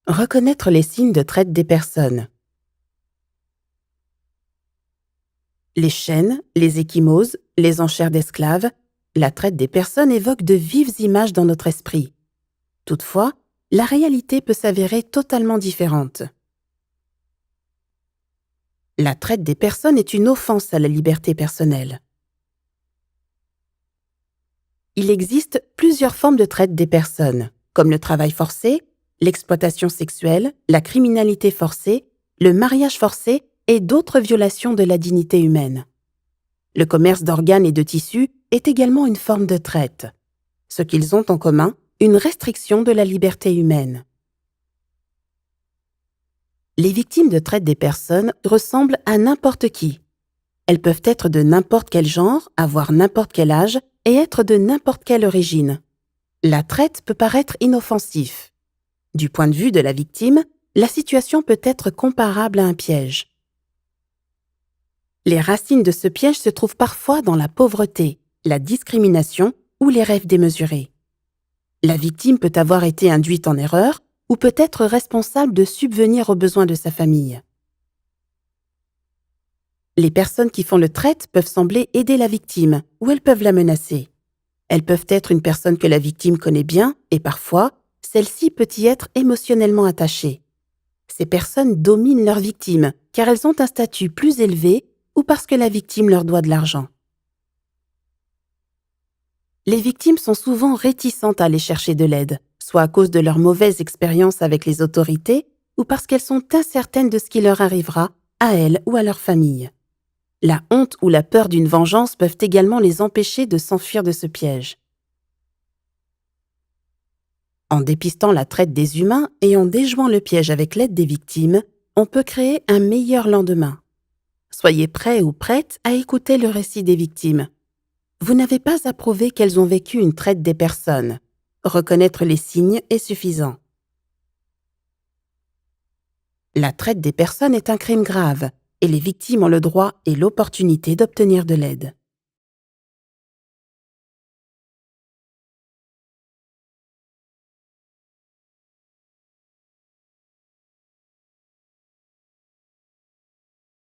Reconnaître les signes de traite des personnes. Les chaînes, les ecchymoses, les enchères d'esclaves, la traite des personnes évoque de vives images dans notre esprit. Toutefois, la réalité peut s'avérer totalement différente. La traite des personnes est une offense à la liberté personnelle. Il existe plusieurs formes de traite des personnes, comme le travail forcé, l'exploitation sexuelle, la criminalité forcée, le mariage forcé et d'autres violations de la dignité humaine. Le commerce d'organes et de tissus est également une forme de traite. Ce qu'ils ont en commun, une restriction de la liberté humaine. Les victimes de traite des personnes ressemblent à n'importe qui. Elles peuvent être de n'importe quel genre, avoir n'importe quel âge et être de n'importe quelle origine. La traite peut paraître inoffensif. Du point de vue de la victime, la situation peut être comparable à un piège. Les racines de ce piège se trouvent parfois dans la pauvreté, la discrimination ou les rêves démesurés. La victime peut avoir été induite en erreur ou peut être responsable de subvenir aux besoins de sa famille. Les personnes qui font le traite peuvent sembler aider la victime ou elles peuvent la menacer. Elles peuvent être une personne que la victime connaît bien et parfois, celle-ci peut y être émotionnellement attachée. Ces personnes dominent leur victime car elles ont un statut plus élevé ou parce que la victime leur doit de l'argent. Les victimes sont souvent réticentes à aller chercher de l'aide, soit à cause de leur mauvaise expérience avec les autorités ou parce qu'elles sont incertaines de ce qui leur arrivera à elles ou à leur famille. La honte ou la peur d'une vengeance peuvent également les empêcher de s'enfuir de ce piège. En dépistant la traite des humains et en déjouant le piège avec l'aide des victimes, on peut créer un meilleur lendemain. Soyez prêts ou prêtes à écouter le récit des victimes. Vous n'avez pas à prouver qu'elles ont vécu une traite des personnes. Reconnaître les signes est suffisant. La traite des personnes est un crime grave et les victimes ont le droit et l'opportunité d'obtenir de l'aide.